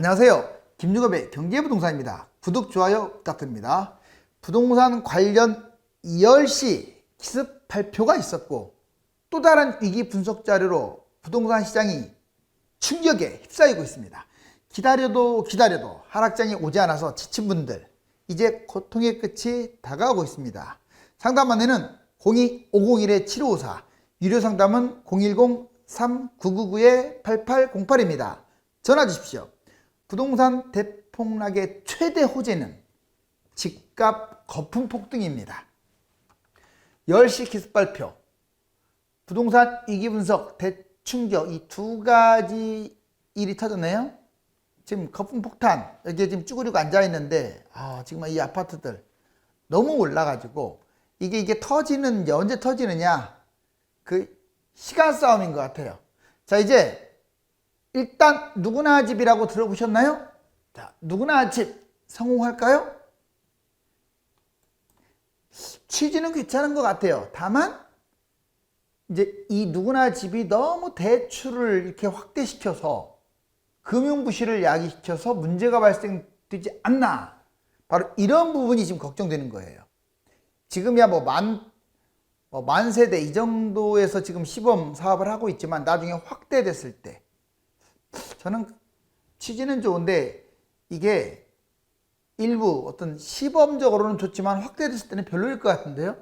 안녕하세요. 김유겁의 경제부동산입니다. 구독, 좋아요 부탁드립니다. 부동산 관련 10시 기습 발표가 있었고 또 다른 위기 분석 자료로 부동산 시장이 충격에 휩싸이고 있습니다. 기다려도 하락장이 오지 않아서 지친 분들, 이제 고통의 끝이 다가오고 있습니다. 상담 안내는 02-501-7554, 유료 상담은 010-3999-8808입니다. 전화 주십시오. 부동산 대폭락의 최대 호재는 집값 거품 폭등입니다. 10시 기습 발표, 부동산 위기 분석, 대충격, 이 두 가지 일이 터졌네요. 지금 거품 폭탄, 여기에 지금 쭈그리고 앉아 있는데 지금 이 아파트들 너무 올라가지고 이게 터지는 게 언제 터지느냐, 그 시간 싸움인 것 같아요. 자, 이제 일단 누구나 집이라고 들어보셨나요? 자, 누구나 집 성공할까요? 취지는 괜찮은 것 같아요. 다만 이제 이 누구나 집이 너무 대출을 이렇게 확대시켜서 금융부실을 야기시켜서 문제가 발생되지 않나, 바로 이런 부분이 지금 걱정되는 거예요. 지금이야 만 세대 이 정도에서 지금 시범 사업을 하고 있지만 나중에 확대됐을 때 저는 취지는 좋은데 이게 일부 어떤 시범적으로는 좋지만 확대됐을 때는 별로일 것 같은데요.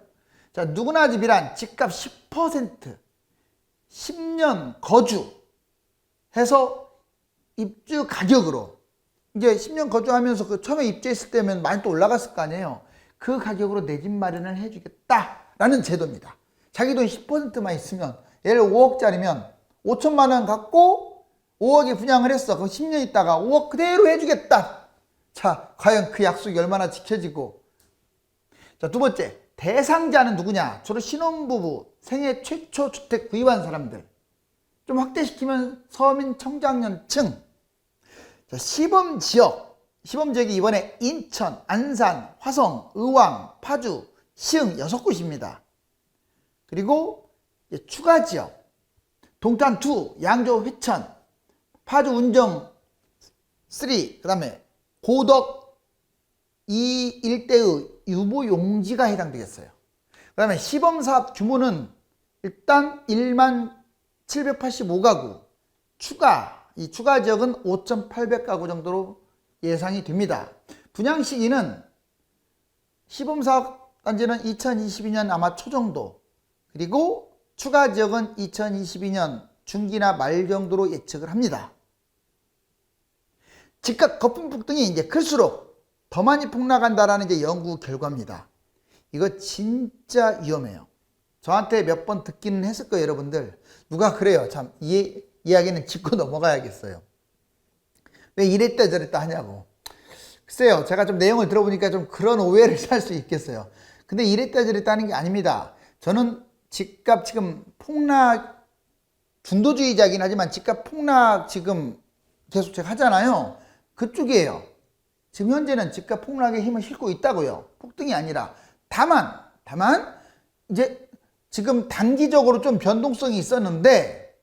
자, 누구나 집이란 집값 10%, 10년 거주 해서 입주 가격으로, 이제 10년 거주하면서 그 처음에 입주했을 때면 많이 또 올라갔을 거 아니에요. 그 가격으로 내 집 마련을 해주겠다라는 제도입니다. 자기 돈 10%만 있으면, 예를 5억짜리면 5천만 원 갖고 5억에 분양을 했어. 그럼 10년 있다가 5억 그대로 해주겠다. 자, 과연 그 약속이 얼마나 지켜지고. 자, 두 번째, 대상자는 누구냐? 주로 신혼부부, 생애 최초 주택 구입한 사람들. 좀 확대시키면 서민 청장년층. 자, 시범지역이 이번에 인천, 안산, 화성, 의왕, 파주, 시흥 6곳입니다. 그리고 추가지역, 동탄 2, 양조, 회천, 파주, 운정 3, 그 다음에 고덕 이 일대의 유보용지가 해당되겠어요. 그 다음에 시범사업 규모는 일단 1만 785가구, 이 추가 지역은 5,800가구 정도로 예상이 됩니다. 분양 시기는 시범사업 단지는 2022년 아마 초 정도, 그리고 추가 지역은 2022년 중기나 말 정도로 예측을 합니다. 집값 거품 폭등이 이제 클수록 더 많이 폭락한다라는 이제 연구 결과입니다. 이거 진짜 위험해요. 저한테 몇 번 듣기는 했을 거예요, 여러분들. 누가 그래요. 참, 이 이야기는 짚고 넘어가야겠어요. 왜 이랬다 저랬다 하냐고. 글쎄요, 제가 좀 내용을 들어보니까 좀 그런 오해를 살 수 있겠어요. 근데 이랬다 저랬다 하는 게 아닙니다. 저는 집값 지금 폭락, 중도주의자긴 하지만 집값 폭락 지금 계속 제가 하잖아요. 그쪽이에요. 지금 현재는 집값 폭락에 힘을 싣고 있다고요. 폭등이 아니라. 다만 이제 지금 단기적으로 좀 변동성이 있었는데,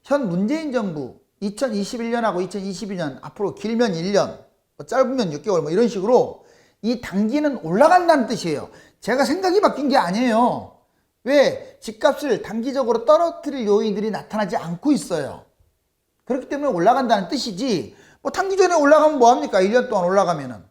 현 문재인 정부 2021년하고 2022년, 앞으로 길면 1년, 짧으면 6개월 이런 식으로 이 단기는 올라간다는 뜻이에요. 제가 생각이 바뀐 게 아니에요. 왜? 집값을 단기적으로 떨어뜨릴 요인들이 나타나지 않고 있어요. 그렇기 때문에 올라간다는 뜻이지, 단기전에 올라가면 뭐합니까? 1년 동안 올라가면은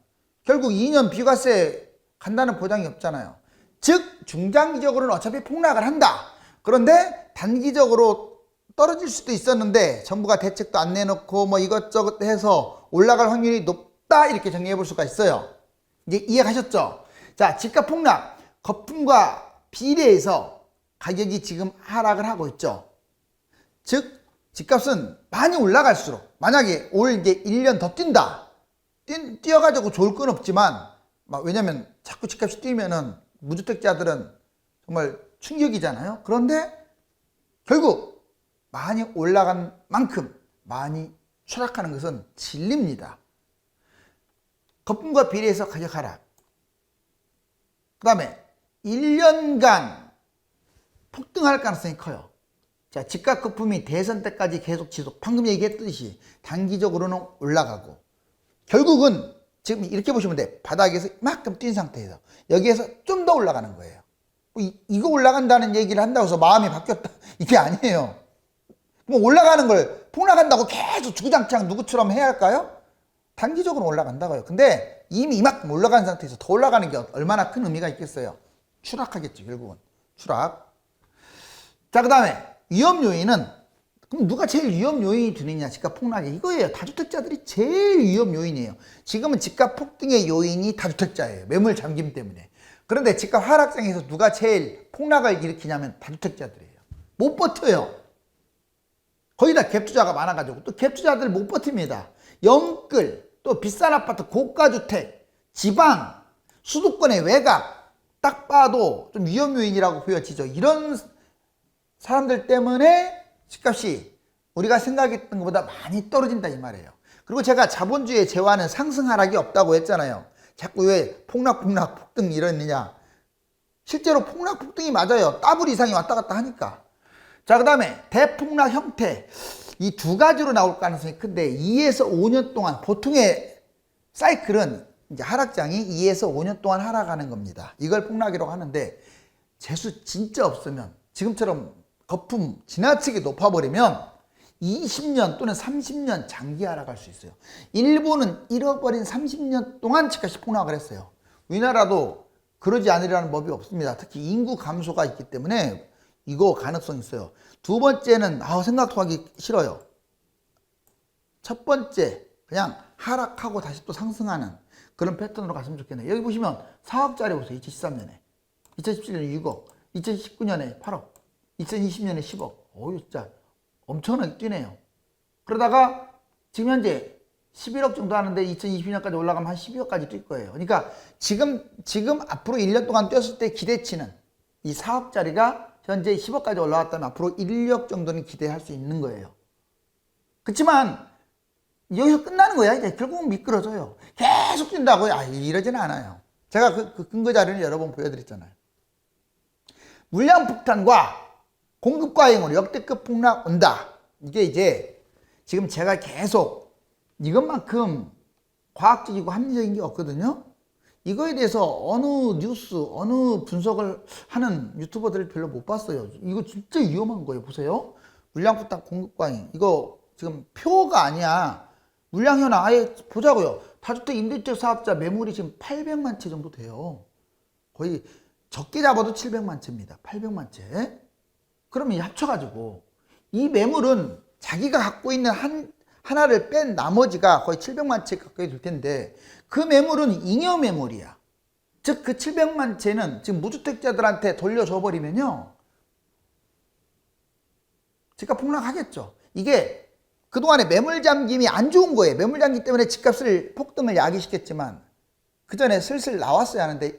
결국 2년 비과세 간다는 보장이 없잖아요. 즉 중장기적으로는 어차피 폭락을 한다. 그런데 단기적으로 떨어질 수도 있었는데 정부가 대책도 안 내놓고 이것저것 해서 올라갈 확률이 높다, 이렇게 정리해 볼 수가 있어요. 이제 이해가셨죠? 자, 집값 폭락 거품과 비례해서 가격이 지금 하락을 하고 있죠. 즉 집값은 많이 올라갈수록, 만약에 올 이제 1년 더 뛰어가지고 좋을 건 없지만, 왜냐면 자꾸 집값이 뛰면은 무주택자들은 정말 충격이잖아요. 그런데 결국 많이 올라간 만큼 많이 추락하는 것은 진리입니다. 거품과 비례해서 가격 하락. 그 다음에 1년간 폭등할 가능성이 커요. 집값 거품이 대선 때까지 계속 지속, 방금 얘기했듯이 단기적으로는 올라가고 결국은 지금 이렇게 보시면 돼. 바닥에서 이만큼 뛴 상태에서 여기에서 좀 더 올라가는 거예요. 이거 올라간다는 얘기를 한다고 해서 마음이 바뀌었다 이게 아니에요. 그럼 올라가는 걸 폭락한다고 계속 주구장창 누구처럼 해야 할까요? 단기적으로 올라간다고요. 근데 이미 이만큼 올라간 상태에서 더 올라가는 게 얼마나 큰 의미가 있겠어요? 추락하겠죠. 결국은 추락. 자, 그 다음에 위험 요인은, 그럼 누가 제일 위험 요인이 되느냐? 집값 폭락이 이거예요. 다주택자들이 제일 위험 요인이에요. 지금은 집값 폭등의 요인이 다주택자예요. 매물 잠김 때문에. 그런데 집값 하락장에서 누가 제일 폭락을 일으키냐면 다주택자들이에요. 못 버텨요. 거의 다 갭투자가 많아가지고 또 갭투자들 못 버팁니다. 영끌, 또 비싼 아파트, 고가주택, 지방, 수도권의 외곽, 딱 봐도 좀 위험 요인이라고 보여지죠. 이런 사람들 때문에 집값이 우리가 생각했던 것보다 많이 떨어진다 이 말이에요. 그리고 제가 자본주의의 재화는 상승 하락이 없다고 했잖아요. 자꾸 왜 폭락 폭등 이러느냐. 실제로 폭락 폭등이 맞아요. 더블 이상이 왔다 갔다 하니까. 자, 그 다음에 대폭락 형태, 이 두 가지로 나올 가능성이 큰데 2에서 5년 동안, 보통의 사이클은 이제 하락장이 2에서 5년 동안 하락하는 겁니다. 이걸 폭락이라고 하는데 재수 진짜 없으면, 지금처럼 거품 지나치게 높아버리면 20년 또는 30년 장기 하락할 수 있어요. 일본은 잃어버린 30년 동안 집값이 폭락을 했어요. 우리나라도 그러지 않으려는 법이 없습니다. 특히 인구 감소가 있기 때문에 이거 가능성이 있어요. 두 번째는 생각도 하기 싫어요. 첫 번째, 그냥 하락하고 다시 또 상승하는 그런 패턴으로 갔으면 좋겠네요. 여기 보시면 4억짜리 보세요. 2013년에 2017년에 6억, 2019년에 8억, 2020년에 10억. 진짜 엄청나게 뛰네요. 그러다가 지금 현재 11억 정도 하는데 2022년까지 올라가면 한 12억까지 뛸 거예요. 그러니까 지금 앞으로 1년 동안 뛰었을 때 기대치는 이 4억짜리가 현재 10억까지 올라왔다면 앞으로 1억 정도는 기대할 수 있는 거예요. 그렇지만 여기서 끝나는 거야. 이제 결국은 미끄러져요. 계속 뛴다고요? 이러지는 않아요. 제가 그 근거 자료를 여러 번 보여드렸잖아요. 물량 폭탄과 공급 과잉으로 역대급 폭락 온다. 이게 이제 지금 제가 계속 이것만큼 과학적이고 합리적인 게 없거든요. 이거에 대해서 어느 뉴스, 어느 분석을 하는 유튜버들을 별로 못 봤어요. 이거 진짜 위험한 거예요. 보세요. 물량 폭탄, 공급 과잉. 이거 지금 표가 아니야. 물량 현황 아예 보자고요. 다주택 임대주택 사업자 매물이 지금 800만 채 정도 돼요. 거의 적게 잡아도 700만 채입니다. 800만 채. 그러면 합쳐가지고 이 매물은 자기가 갖고 있는 하나를 뺀 나머지가 거의 700만 채 가까이 될 텐데 그 매물은 잉여 매물이야. 즉 그 700만 채는 지금 무주택자들한테 돌려줘 버리면요, 집값 폭락하겠죠. 이게 그동안에 매물 잠김이 안 좋은 거예요. 매물 잠김 때문에 집값을 폭등을 야기시켰지만 그 전에 슬슬 나왔어야 하는데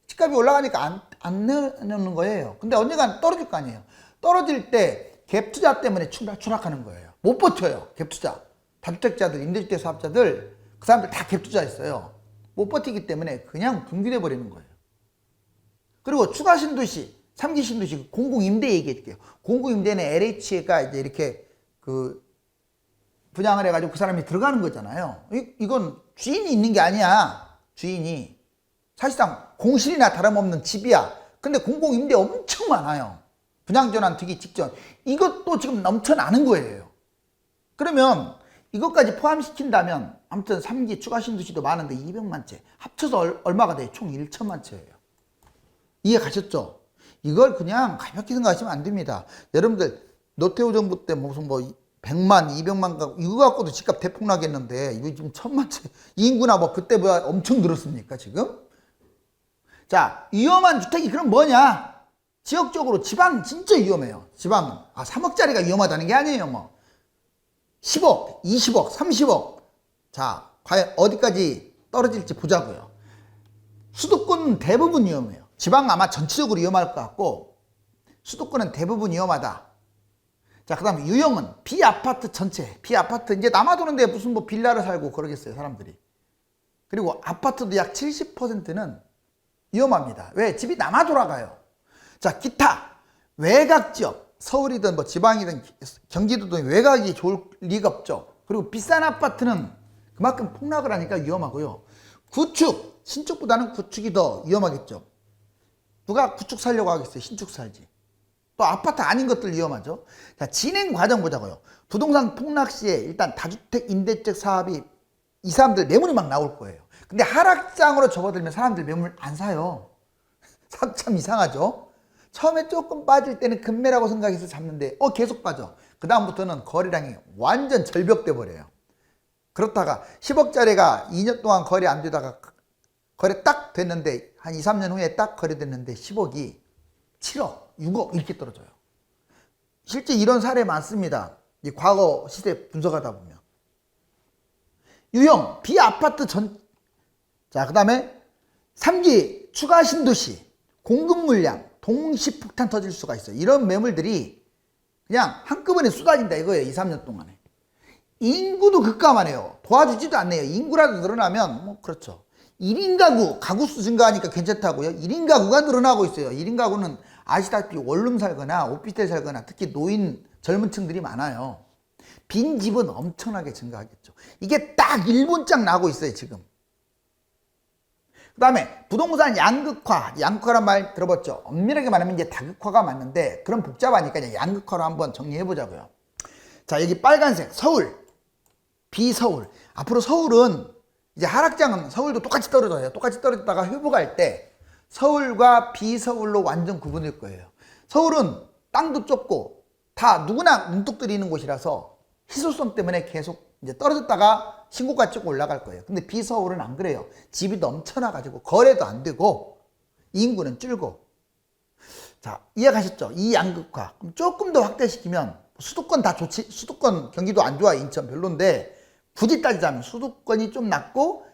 집값이 올라가니까 안 내놓는 거예요. 근데 언젠간 떨어질 거 아니에요. 떨어질 때 갭투자 때문에 추락하는 거예요. 못 버텨요. 갭투자. 다주택자들, 임대주택 사업자들, 그 사람들 다 갭투자 했어요. 못 버티기 때문에 그냥 붕괴돼 버리는 거예요. 그리고 추가 신도시, 3기 신도시, 공공임대 얘기해 줄게요. 공공임대는 LH가 이제 이렇게 분양을 해가지고 그 사람이 들어가는 거잖아요. 이건 주인이 있는 게 아니야. 주인이. 사실상 공실이나 다름없는 집이야. 근데 공공임대 엄청 많아요. 분양전환 되기 직전. 이것도 지금 넘쳐나는 거예요. 그러면 이것까지 포함시킨다면 아무튼 3기 추가 신도시도 많은데 200만 채. 합쳐서 얼마가 돼요? 총 1천만 채예요. 이해 가셨죠? 이걸 그냥 가볍게 생각하시면 안 됩니다. 여러분들 노태우 정부 때 무슨 100만, 200만 가구 이거 갖고도 집값 대폭락했는데 이거 지금 1000만 채. 이 인구나 그때보다 엄청 늘었습니까 지금? 자, 위험한 주택이 그럼 뭐냐? 지역적으로 지방 진짜 위험해요. 지방은 3억짜리가 위험하다는 게 아니에요. 10억, 20억, 30억. 자, 과연 어디까지 떨어질지 보자고요. 수도권은 대부분 위험해요. 지방은 아마 전체적으로 위험할 것 같고 수도권은 대부분 위험하다. 자, 그 다음에 유형은 비아파트 전체. 비아파트 이제 남아도는데 무슨 빌라를 살고 그러겠어요 사람들이. 그리고 아파트도 약 70%는 위험합니다. 왜? 집이 남아 돌아가요. 자, 기타 외곽 지역, 서울이든 지방이든 경기도든 외곽이 좋을 리가 없죠. 그리고 비싼 아파트는 그만큼 폭락을 하니까 위험하고요. 구축, 신축보다는 구축이 더 위험하겠죠. 누가 구축 살려고 하겠어요? 신축 살지. 또 아파트 아닌 것들 위험하죠. 자, 진행 과정 보자고요. 부동산 폭락 시에 일단 다주택 임대책 사업이 이 사람들 매물이 막 나올 거예요. 근데 하락장으로 접어들면 사람들 매물 안 사요. 참 이상하죠. 처음에 조금 빠질 때는 급매라고 생각해서 잡는데 계속 빠져. 그 다음부터는 거래량이 완전 절벽돼 버려요. 그렇다가 10억짜리가 2년 동안 거래 안 되다가 거래 딱 됐는데 한 2, 3년 후에 딱 거래됐는데 10억이 7억, 6억 이렇게 떨어져요. 실제 이런 사례 많습니다. 이 과거 시세 분석하다 보면. 유형, 비아파트 자, 그 다음에 3기 추가 신도시, 공급 물량, 동시 폭탄 터질 수가 있어요. 이런 매물들이 그냥 한꺼번에 쏟아진다 이거예요. 2, 3년 동안에. 인구도 급감하네요. 도와주지도 않네요. 인구라도 늘어나면 뭐 그렇죠. 1인 가구, 가구수 증가하니까 괜찮다고요. 1인 가구가 늘어나고 있어요. 1인 가구는 아시다시피 원룸 살거나 오피스텔 살거나 특히 노인 젊은 층들이 많아요. 빈 집은 엄청나게 증가하겠죠. 이게 딱 일본장 나고 있어요 지금. 그 다음에 부동산 양극화란 말 들어봤죠. 엄밀하게 말하면 이제 다극화가 맞는데 그럼 복잡하니까 이제 양극화로 한번 정리해 보자고요. 자, 여기 빨간색 서울, 비서울. 앞으로 서울은 이제 하락장은 서울도 똑같이 떨어져요. 똑같이 떨어졌다가 회복할 때 서울과 비서울로 완전 구분될 거예요. 서울은 땅도 좁고 다 누구나 눈독 들이는 곳이라서 희소성 때문에 계속 이제 떨어졌다가 신고가 찍고 올라갈 거예요. 근데 비서울은 안 그래요. 집이 넘쳐나가지고 거래도 안 되고 인구는 줄고. 자, 이해가셨죠? 이 양극화. 그럼 조금 더 확대시키면 수도권 다 좋지. 수도권 경기도 안 좋아. 인천 별론데 굳이 따지자면 수도권이 좀 낮고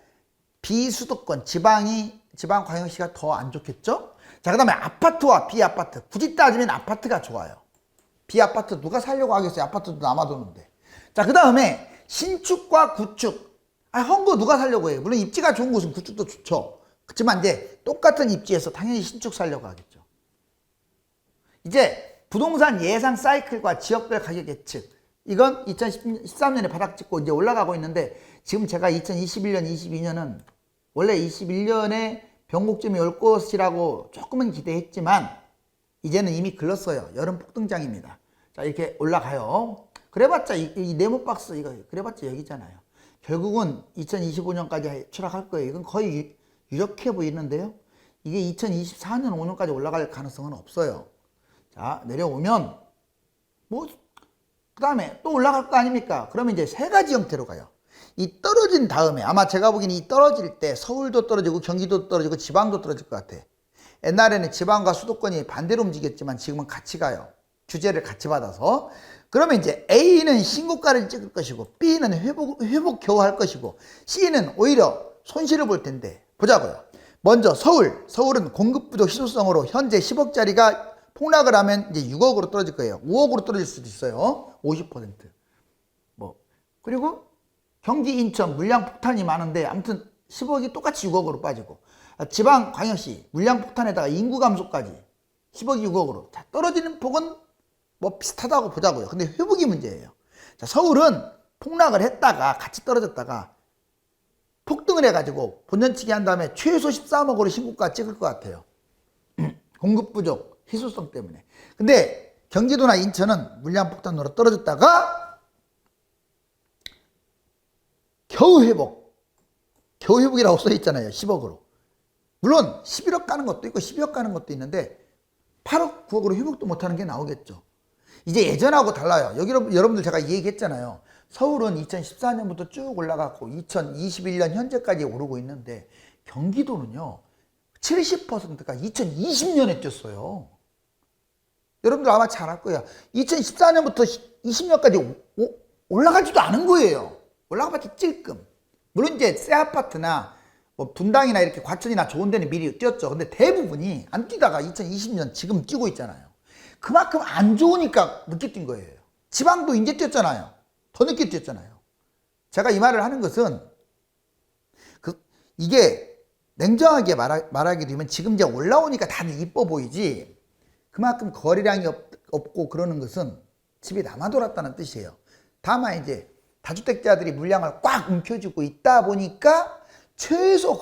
비수도권 지방광역시가 더 안 좋겠죠? 자, 그 다음에 아파트와 비아파트. 굳이 따지면 아파트가 좋아요. 비아파트 누가 살려고 하겠어요? 아파트도 남아도는데. 자, 그 다음에 신축과 구축. 헝거 누가 살려고 해요? 물론 입지가 좋은 곳은 구축도 좋죠. 그렇지만 이제 똑같은 입지에서 당연히 신축 살려고 하겠죠. 이제 부동산 예상 사이클과 지역별 가격 예측. 이건 2013년에 바닥 찍고 이제 올라가고 있는데 지금 제가 2021년, 22년은 원래 21년에 변곡점이 올 것이라고 조금은 기대했지만 이제는 이미 글렀어요. 여름 폭등장입니다. 자, 이렇게 올라가요. 그래봤자 이 네모박스 이거 그래봤자 여기잖아요. 결국은 2025년까지 추락할 거예요. 이건 거의 유력해 보이는데요. 이게 2024년, 5년까지 올라갈 가능성은 없어요. 자, 내려오면 뭐 그 다음에 또 올라갈 거 아닙니까? 그러면 이제 세 가지 형태로 가요. 이 떨어진 다음에 아마 제가 보기에는 이 떨어질 때 서울도 떨어지고 경기도 떨어지고 지방도 떨어질 것 같아. 옛날에는 지방과 수도권이 반대로 움직였지만 지금은 같이 가요. 규제를 같이 받아서. 그러면 이제 A는 신고가를 찍을 것이고 B는 회복 겨우 할 것이고 C는 오히려 손실을 볼 텐데 보자고요. 먼저 서울은 공급 부족 희소성으로 현재 10억짜리가 폭락을 하면 이제 6억으로 떨어질 거예요. 5억으로 떨어질 수도 있어요. 50%. 그리고 경기, 인천 물량 폭탄이 많은데 아무튼 10억이 똑같이 6억으로 빠지고 지방, 광역시 물량 폭탄에다가 인구 감소까지 10억이 6억으로. 자, 떨어지는 폭은 뭐 비슷하다고 보자고요. 근데 회복이 문제예요. 자, 서울은 폭락을 했다가 같이 떨어졌다가 폭등을 해가지고 본전치기 한 다음에 최소 13억으로 신고가 찍을 것 같아요. 공급 부족, 희소성 때문에. 근데 경기도나 인천은 물량 폭탄으로 떨어졌다가 겨우 회복이라고 써있잖아요. 10억으로. 물론 11억 가는 것도 있고 12억 가는 것도 있는데 8억, 9억으로 회복도 못하는 게 나오겠죠. 이제 예전하고 달라요. 여러분들 제가 얘기했잖아요. 서울은 2014년부터 쭉 올라갔고 2021년 현재까지 오르고 있는데 경기도는요 70%가 2020년에 뛰었어요. 여러분들 아마 잘 알 거예요. 2014년부터 20년까지 올라가지도 않은 거예요. 올라가봤자 찔끔. 물론 이제 새 아파트나 뭐 분당이나 이렇게 과천이나 좋은 데는 미리 뛰었죠. 근데 대부분이 안 뛰다가 2020년 지금 뛰고 있잖아요. 그만큼 안 좋으니까 늦게 뛴 거예요. 지방도 이제 뛰었잖아요. 더 늦게 뛰었잖아요. 제가 이 말을 하는 것은 이게 냉정하게 말하게 되면 지금 이제 올라오니까 다들 이뻐 보이지 그만큼 거래량이 없고 그러는 것은 집이 남아 돌았다는 뜻이에요. 다만 이제 다주택자들이 물량을 꽉 움켜쥐고 있다 보니까 최소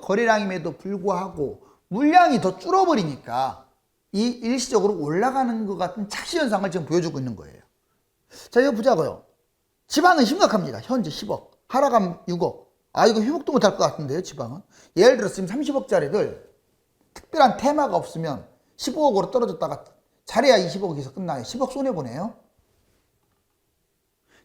거래량임에도 불구하고 물량이 더 줄어버리니까 이 일시적으로 올라가는 것 같은 착시 현상을 지금 보여주고 있는 거예요. 자, 이거 보자고요. 지방은 심각합니다. 현재 10억. 하락하면 6억. 아, 이거 회복도 못할 것 같은데요, 지방은. 예를 들어서 지금 30억짜리들 특별한 테마가 없으면 15억으로 떨어졌다가 잘해야 20억에서 끝나요. 10억 손해보네요.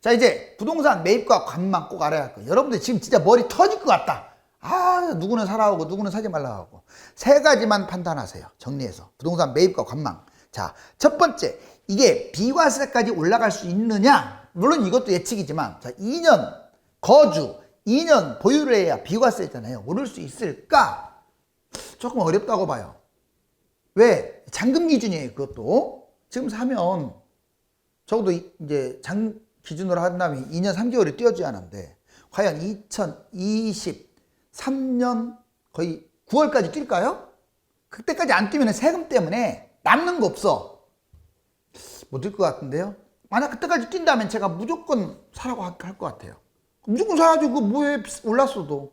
자, 이제 부동산 매입과 관망 꼭 알아야 할 거예요. 여러분들 지금 진짜 머리 터질 것 같다. 아, 누구는 사라고 누구는 사지 말라고 하고. 세 가지만 판단하세요. 정리해서. 부동산 매입과 관망. 자, 첫 번째, 이게 비과세까지 올라갈 수 있느냐? 물론 이것도 예측이지만, 자, 2년 거주, 2년 보유를 해야 비과세잖아요. 오를 수 있을까? 조금 어렵다고 봐요. 왜? 잔금 기준이에요, 그것도. 지금 사면 적어도 이제 기준으로 한다면 2년 3개월이 띄어져야 하는데, 과연 2023년 거의 9월까지 뛸까요? 그때까지 안 뛰면 세금 때문에 남는 거 없어. 못 뛸 것 같은데요? 만약 그때까지 뛴다면 제가 무조건 사라고 할 것 같아요. 무조건 사야죠. 그거 뭐에 올랐어도.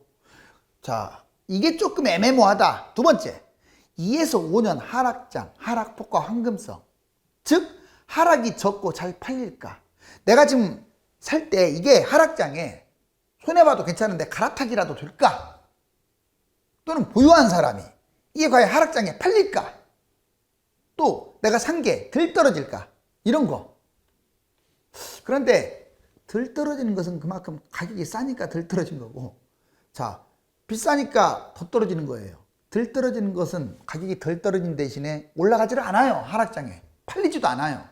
자, 이게 조금 애매모호하다. 두 번째, 2에서 5년 하락장, 하락폭과 황금성. 즉, 하락이 적고 잘 팔릴까? 내가 지금 살 때 이게 하락장에 손해봐도 괜찮은데 갈아타기라도 될까? 또는 보유한 사람이 이게 과연 하락장에 팔릴까? 또 내가 산 게 덜 떨어질까? 이런 거. 그런데 덜 떨어지는 것은 그만큼 가격이 싸니까 덜 떨어진 거고, 자, 비싸니까 더 떨어지는 거예요. 덜 떨어지는 것은 가격이 덜 떨어진 대신에 올라가지를 않아요. 하락장에 팔리지도 않아요.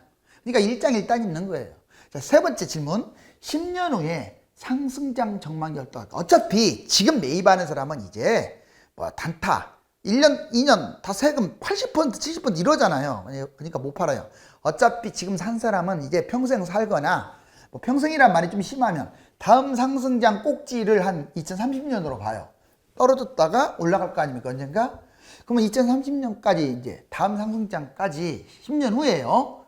그러니까 일장일단 있는 거예요. 자, 세 번째 질문. 10년 후에 상승장 전망이 어떨까? 어차피 지금 매입하는 사람은 이제 뭐 단타 1년, 2년 다 세금 80%, 70% 이러잖아요. 그러니까 못 팔아요. 어차피 지금 산 사람은 이제 평생 살거나, 뭐 평생이란 말이 좀 심하면 다음 상승장 꼭지를 한 2030년으로 봐요. 떨어졌다가 올라갈 거 아닙니까, 언젠가? 그러면 2030년까지 이제 다음 상승장까지 10년 후에요.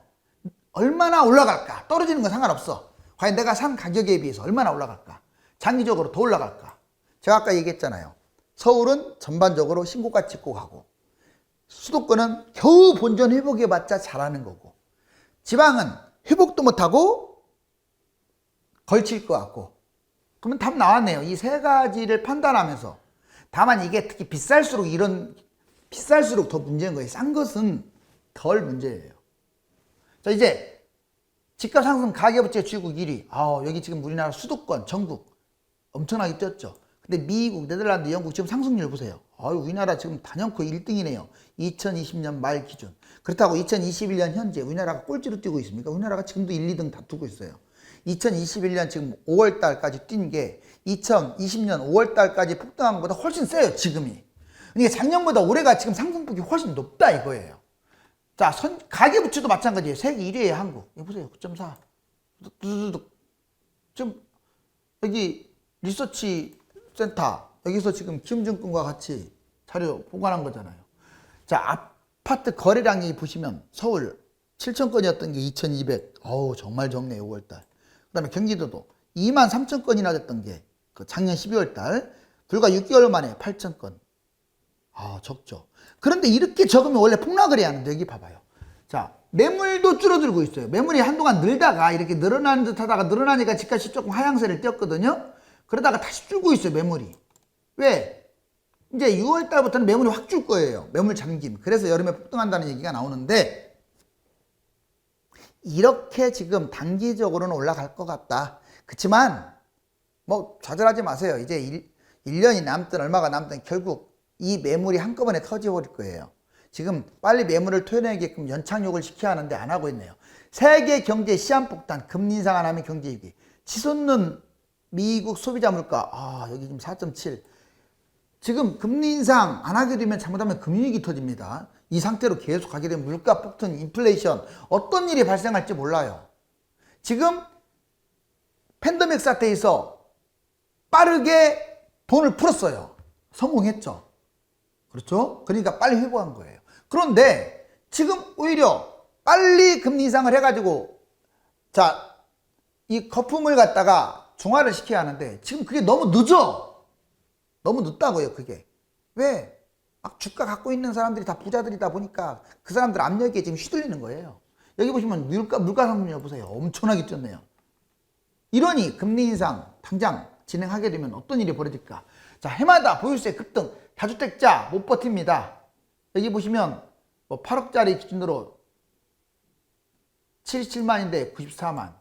얼마나 올라갈까? 떨어지는 건 상관없어. 과연 내가 산 가격에 비해서 얼마나 올라갈까? 장기적으로 더 올라갈까? 제가 아까 얘기했잖아요. 서울은 전반적으로 신고가 찍고 가고, 수도권은 겨우 본전 회복해봤자 잘하는 거고, 지방은 회복도 못하고 걸칠 것 같고. 그러면 답 나왔네요. 이 세 가지를 판단하면서. 다만 이게 특히 비쌀수록 더 문제인 거예요. 싼 것은 덜 문제예요. 자, 이제 집값 상승 가계부채 주국 1위. 여기 지금 우리나라 수도권, 전국 엄청나게 뛰었죠. 근데 미국, 네덜란드, 영국 지금 상승률 보세요. 우리나라 지금 단연코 1등이네요. 2020년 말 기준. 그렇다고 2021년 현재 우리나라가 꼴찌로 뛰고 있습니까? 우리나라가 지금도 1, 2등 다투고 있어요. 2021년 지금 5월 달까지 뛴 게 2020년 5월 달까지 폭등한 것보다 훨씬 세요, 지금이. 그러니까 작년보다 올해가 지금 상승폭이 훨씬 높다 이거예요. 자, 가계부채도 마찬가지예요. 세계 1위예요, 한국. 이거 보세요, 9.4. 지금 여기 리서치 센터, 여기서 지금 키움증권과 같이 자료 보관한 거잖아요. 자, 아파트 거래량이 보시면 서울 7,000건이었던 게 2,200. 정말 적네요, 5월달. 그 다음에 경기도도 23,000건이나 됐던 게 그 작년 12월달 불과 6개월 만에 8,000건. 적죠. 그런데 이렇게 적으면 원래 폭락을 해야 하는데, 여기 봐봐요. 자, 매물도 줄어들고 있어요. 매물이 한동안 늘다가 이렇게 늘어나는 듯 하다가 늘어나니까 집값이 조금 하향세를 띄었거든요. 그러다가 다시 줄고 있어요, 매물이. 왜? 이제 6월 달부터는 매물이 확 줄 거예요. 매물 잠김. 그래서 여름에 폭등한다는 얘기가 나오는데, 이렇게 지금 단기적으로는 올라갈 것 같다. 그렇지만 뭐 좌절하지 마세요. 이제 1년이 남든 얼마가 남든 결국 이 매물이 한꺼번에 터져버릴 거예요. 지금 빨리 매물을 토해내게끔 연착륙을 시켜야 하는데 안 하고 있네요. 세계 경제 시한폭탄, 금리 인상 안 하면 경제 위기. 치솟는 미국 소비자 물가, 여기 지금 4.7. 지금 금리 인상 안 하게 되면 잘못하면 금융위기 터집니다. 이 상태로 계속 가게 되면 물가 폭등, 인플레이션, 어떤 일이 발생할지 몰라요. 지금 팬데믹 사태에서 빠르게 돈을 풀었어요. 성공했죠. 그렇죠? 그러니까 빨리 회복한 거예요. 그런데 지금 오히려 빨리 금리 인상을 해가지고, 자, 이 거품을 갖다가 중화를 시켜야 하는데 지금 그게 너무 늦어. 너무 늦다고요, 그게. 왜? 막 주가 갖고 있는 사람들이 다 부자들이다 보니까 그 사람들 압력에 지금 휘둘리는 거예요. 여기 보시면 물가 상승률 보세요. 엄청나게 뛰었네요. 이러니 금리 인상 당장 진행하게 되면 어떤 일이 벌어질까? 자, 해마다 보유세 급등, 다주택자 못 버팁니다. 여기 보시면 뭐 8억짜리 기준으로 77만인데 94만.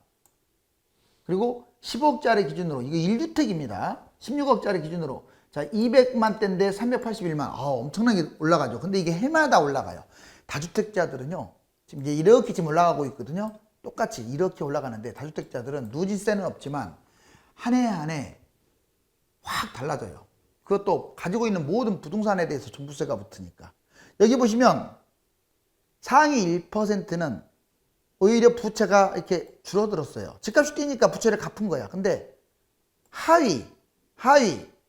그리고 15억짜리 기준으로 이거 1주택입니다. 16억짜리 기준으로 자 200만대인데 381만. 엄청나게 올라가죠. 근데 이게 해마다 올라가요. 다주택자들은요. 지금 이제 이렇게 지금 올라가고 있거든요. 똑같이 이렇게 올라가는데 다주택자들은 누진세는 없지만 한 해 한 해 확 달라져요. 그것도 가지고 있는 모든 부동산에 대해서 종부세가 붙으니까. 여기 보시면 상위 1%는 오히려 부채가 이렇게 줄어들었어요. 집값이 뛰니까 부채를 갚은 거야. 근데 하위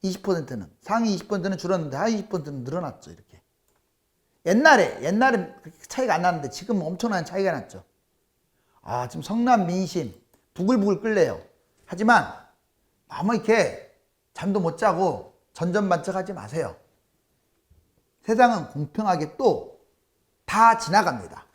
20%는 상위 20%는 줄었는데 하위 20%는 늘어났죠. 이렇게. 옛날엔 그렇게 차이가 안 났는데 지금 엄청난 차이가 났죠. 지금 성남 민심 부글부글 끓네요. 하지만 너무 이렇게 잠도 못 자고 전전반짝하지 마세요. 세상은 공평하게 또 다 지나갑니다.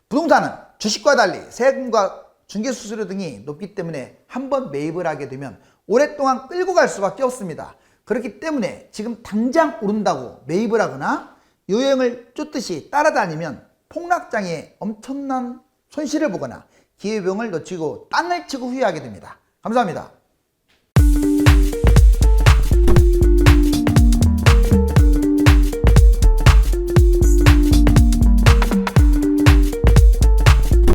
부동산은 주식과 달리 세금과 중개수수료 등이 높기 때문에 한번 매입을 하게 되면 오랫동안 끌고 갈 수밖에 없습니다. 그렇기 때문에 지금 당장 오른다고 매입을 하거나 유행을 쫓듯이 따라다니면 폭락장에 엄청난 손실을 보거나 기회비용을 놓치고 땅을 치고 후회하게 됩니다. 감사합니다.